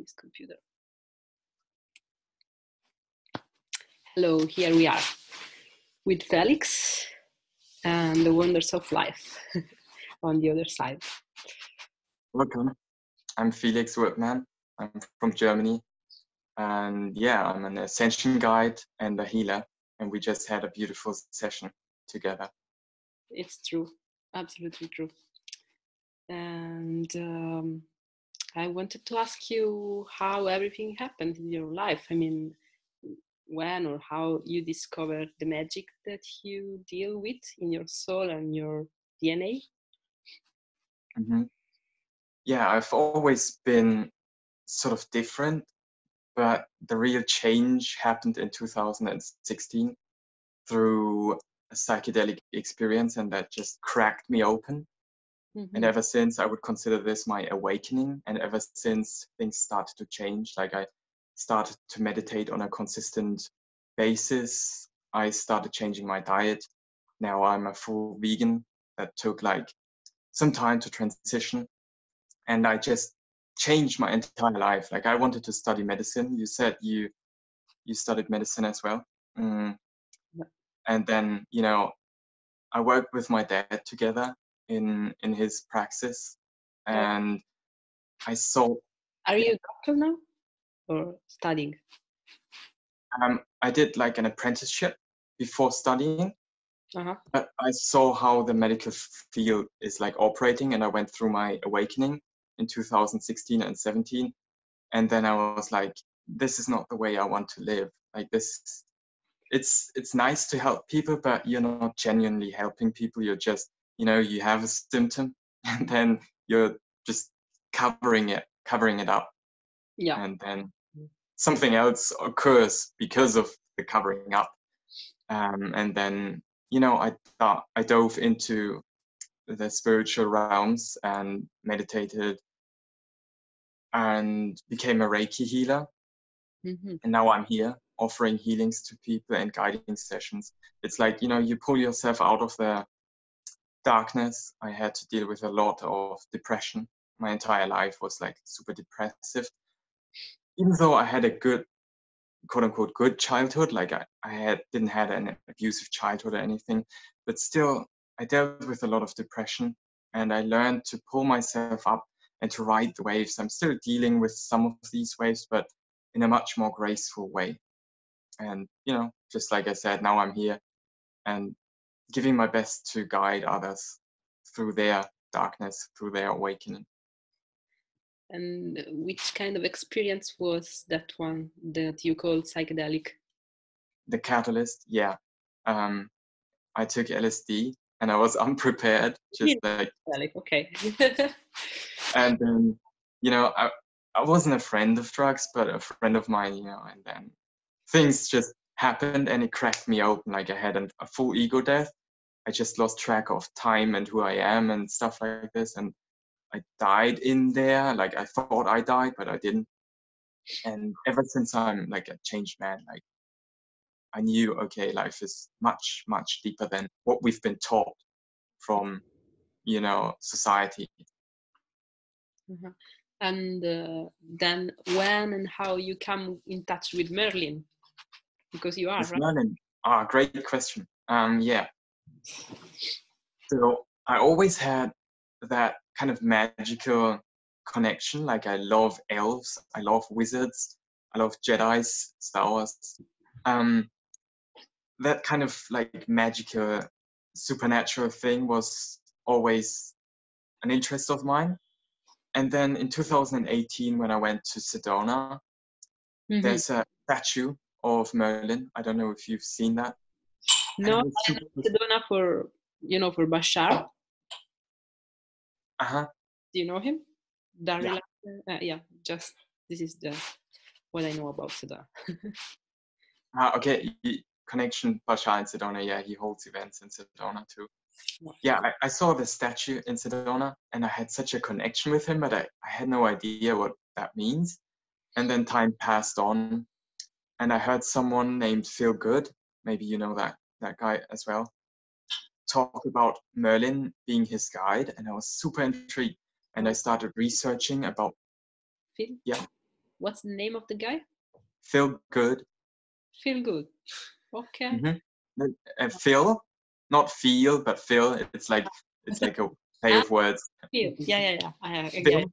this computer. Hello, here we are with Felix and the wonders of life on the other side. Welcome. I'm Felix Wittmann. I'm from Germany. And yeah, I'm an ascension guide and a healer. And we just had a beautiful session together. It's true. Absolutely true. And I wanted to ask you how everything happened in your life. I mean, when or how you discovered the magic that you deal with in your soul and your DNA. Mm-hmm. Yeah, I've always been sort of different, but the real change happened in 2016 through a psychedelic experience, and that just cracked me open. Mm-hmm. And ever since, I would consider this my awakening. And ever since, things started to change. Like I started to meditate on a consistent basis. I started changing my diet. Now I'm a full vegan. That took like some time to transition. And I just changed my entire life. Like I wanted to study medicine. You said you studied medicine as well. Mm. And then, you know, I worked with my dad together in his praxis, and I saw. Are you a doctor now or studying? I did like an apprenticeship before studying, but I saw how the medical field is like operating, and I went through my awakening in 2016 and 17, and then I was like, this is not the way I want to live. Like this, it's nice to help people, but you're not genuinely helping people. You're just, you know, you have a symptom, and then you're just covering it up. Yeah. And then something else occurs because of the covering up. And then, you know, I dove into the spiritual realms and meditated and became a Reiki healer. Mm-hmm. And now I'm here offering healings to people and guiding sessions. It's like, you know, you pull yourself out of the darkness. I had to deal with a lot of depression. My entire life was like super depressive. Even though I had a good, quote unquote, good childhood, like I didn't have an abusive childhood or anything, but still I dealt with a lot of depression, and I learned to pull myself up and to ride the waves. I'm still dealing with some of these waves, but in a much more graceful way. And, you know, just like I said, now I'm here and giving my best to guide others through their darkness, through their awakening. And which kind of experience was that one that you called psychedelic? The catalyst, yeah. I took LSD and I was unprepared, just like. Okay. And then, you know, I wasn't a friend of drugs, but a friend of mine, you know, and then things just happened and it cracked me open. Like I had a full ego death. I just lost track of time and who I am and stuff like this. And I died in there. Like I thought I died, but I didn't. And ever since I'm like a changed man, like I knew, okay, life is much, much deeper than what we've been taught from, you know, society. Mm-hmm. And then when and how you come in touch with Merlin? Because you are, with right? Merlin. Great question. Yeah. So I always had that kind of magical connection. Like I love elves, I love wizards, I love Jedis, Star Wars. That kind of like magical, supernatural thing was always an interest of mine. And then in 2018, when I went to Sedona, there's a statue of Merlin. I don't know if you've seen that. No, I know Sedona for, you know, for Bashar. Do you know him? Yeah. Yeah, just this is what I know about Sedona. Okay, connection Bashar in Sedona. Yeah, he holds events in Sedona too. Yeah, I saw the statue in Sedona and I had such a connection with him, but I had no idea what that means. And then time passed on and I heard someone named Phil Good, maybe you know that guy as well, talk about Merlin being his guide, and I was super intrigued and I started researching about Phil? Yeah. What's the name of the guy? Feel good. Feel good. Okay. Phil, not feel, but Phil. It's like a play of words. Feel. Yeah. I get Phil,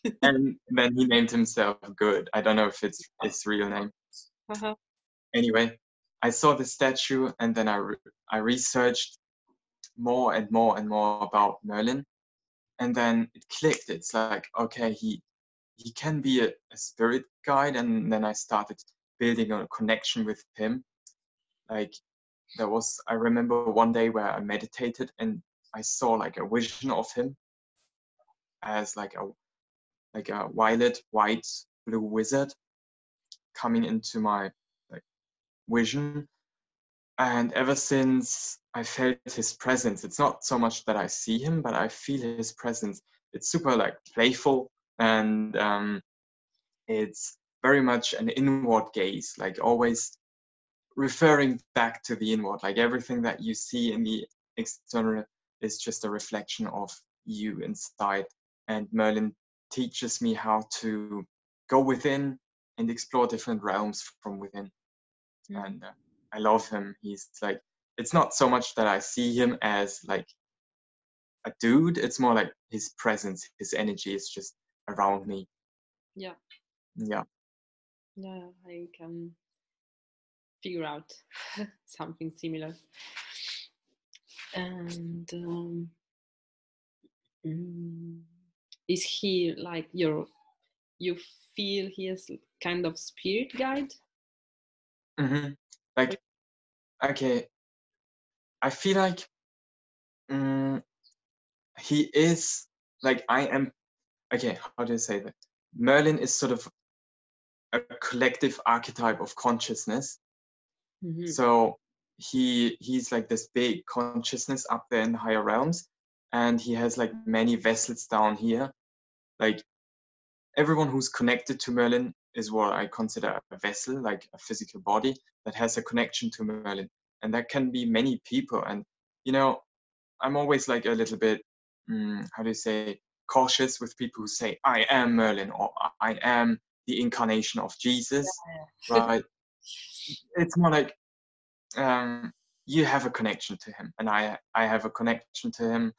it. and then he named himself Good. I don't know if it's his real name. Uh-huh. Anyway, I saw the statue, and then I researched more and more and more about Merlin, and then it clicked. It's like, okay, he can be a spirit guide, and then I started building a connection with him. Like I remember one day where I meditated and I saw like a vision of him as like a violet, white, blue wizard coming into my like vision. And ever since I felt his presence, it's not so much that I see him, but I feel his presence. It's super like playful, and it's very much an inward gaze, like always referring back to the inward. Like everything that you see in the external is just a reflection of you inside. And Merlin teaches me how to go within and explore different realms from within. And I love him. He's like, it's not so much that I see him as like a dude, it's more like his presence, his energy is just around me. Yeah. Yeah. Yeah, I can figure out something similar. And is he like you feel he is kind of spirit guide? Like, okay, I feel like he is like I am. Okay, how do I say that? Merlin is sort of a collective archetype of consciousness. So he's like this big consciousness up there in the higher realms, and he has like many vessels down here. Like everyone who's connected to Merlin is what I consider a vessel, like a physical body that has a connection to Merlin, and that can be many people. And you know, I'm always like a little bit, how do you say, cautious with people who say, I am Merlin or I am the incarnation of Jesus, right? It's more like you have a connection to him, and I have a connection to him.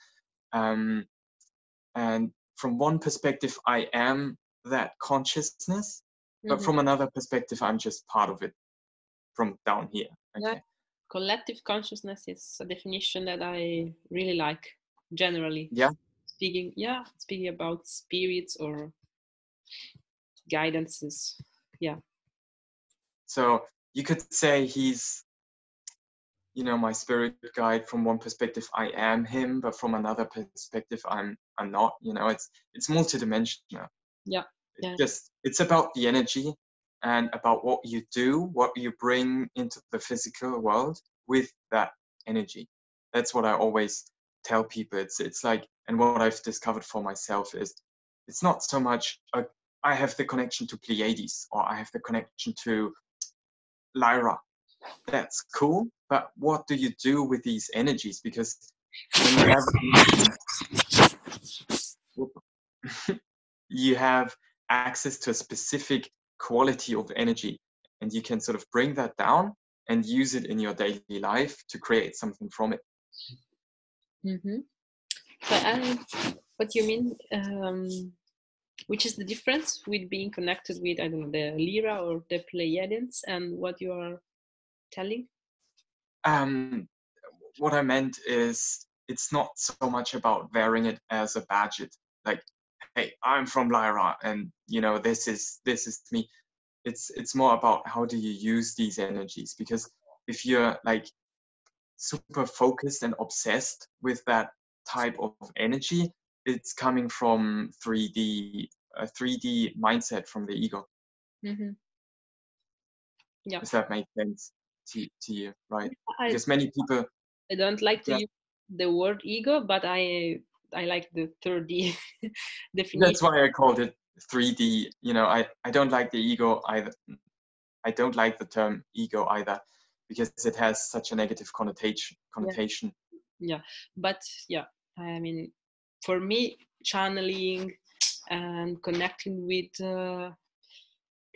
And from one perspective, I am that consciousness, but from another perspective, I'm just part of it from down here. Okay. Yeah. Collective consciousness is a definition that I really like generally. Yeah. Speaking about spirits or guidances. Yeah. So you could say he's, my spirit guide. From one perspective, I am him, but from another perspective, I'm not. It's multidimensional. Yeah. It's about the energy and about what you do, what you bring into the physical world with that energy. That's what I always tell people. It's like, and what I've discovered for myself is, it's not so much I have the connection to Pleiades or I have the connection to Lyra. That's cool, but what do you do with these energies? Because when you have you have access to a specific quality of energy, and you can sort of bring that down and use it in your daily life to create something from it. But what you mean? Which is the difference with being connected with, I don't know, the Lyra or the Pleiadians, and what you are telling? What I meant is, it's not so much about wearing it as a badge. Like, hey, I'm from Lyra, and this is me. It's more about how do you use these energies, because if you're like super focused and obsessed with that type of energy, it's coming from 3D mindset from the ego. Yeah. Does that make sense to you, right? Because many people, I don't like to use the word ego, but I like the 3D definition. That's why I called it 3D. I don't like the ego either. I don't like the term ego either, because it has such a negative connotation. Yeah, but yeah, I mean, for me, channeling and connecting with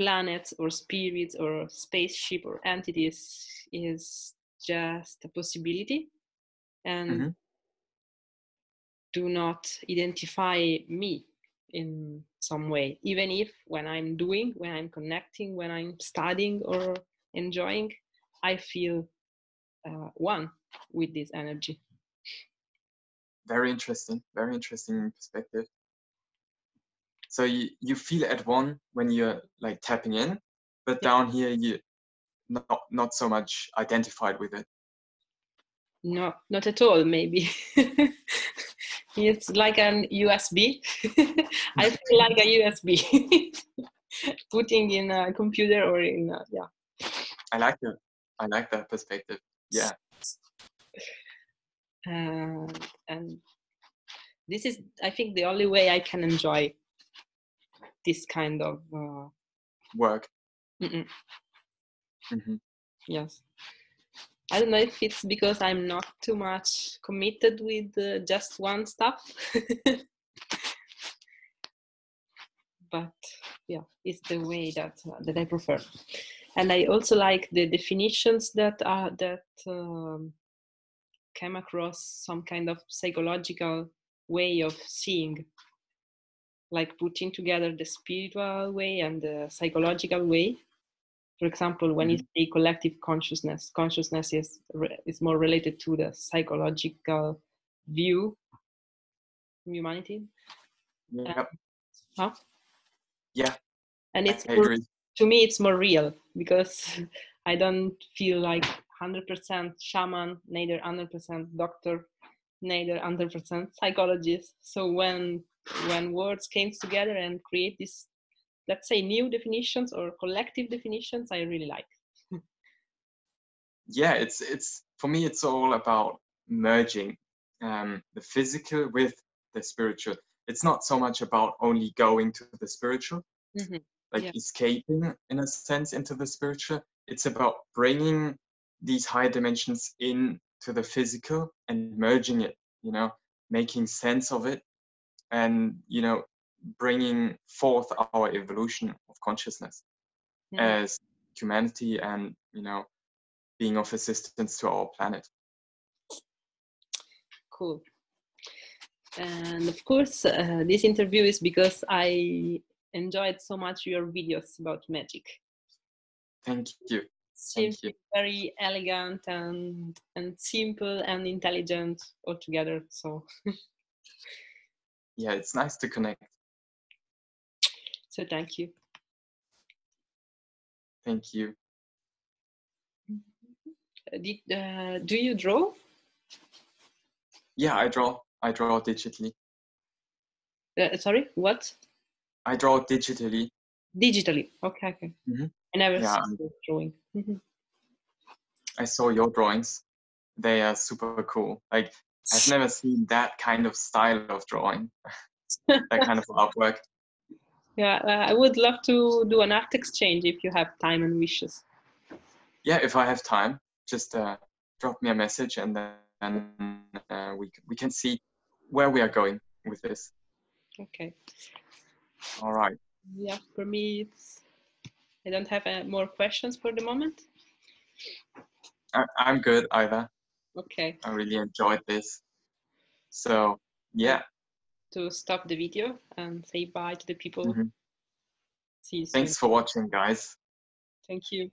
planets or spirits or spaceship or entities is just a possibility, and do not identify me in some way, even if when I'm connecting, when I'm studying or enjoying, I feel one with this energy. Very interesting perspective. So you feel at one when you're like tapping in, but down here you not so much identified with it. No, not at all, maybe. It's like an USB. I feel like a USB putting in a computer or in yeah. I like that perspective. Yeah. And this is, I think, the only way I can enjoy this kind of work. Yes. I don't know if it's because I'm not too much committed with just one stuff. But yeah, it's the way that I prefer. And I also like the definitions that came across some kind of psychological way of seeing, like putting together the spiritual way and the psychological way. For example, when you say collective consciousness is more related to the psychological view of humanity. Yep. Huh? Yeah. And it's I agree. To me, it's more real, because I don't feel like 100% shaman, neither 100% doctor, neither 100% psychologist. So when words came together and create this, let's say, new definitions or collective definitions, I really like. Yeah, it's for me, it's all about merging the physical with the spiritual. It's not so much about only going to the spiritual, escaping in a sense into the spiritual. It's about bringing these higher dimensions into the physical and merging it, making sense of it, and bringing forth our evolution of consciousness as humanity, and being of assistance to our planet. Cool. And of course, this interview is because I enjoyed so much your videos about magic. Thank you. Seems very elegant and simple and intelligent altogether. So yeah, it's nice to connect. So thank you. Thank you. Do you draw? Yeah, I draw digitally. Sorry, what? I draw digitally. Digitally, okay. I never saw drawing. I saw your drawings. They are super cool. Like, I've never seen that kind of style of drawing, that kind of artwork. Yeah, I would love to do an art exchange if you have time and wishes. Yeah, if I have time, just drop me a message, and then we can see where we are going with this. Okay. All right. Yeah, for me, I don't have more questions for the moment. I'm good either. Okay. I really enjoyed this. So, yeah. To stop the video and say bye to the people. See you soon. Thanks for watching, guys. Thank you.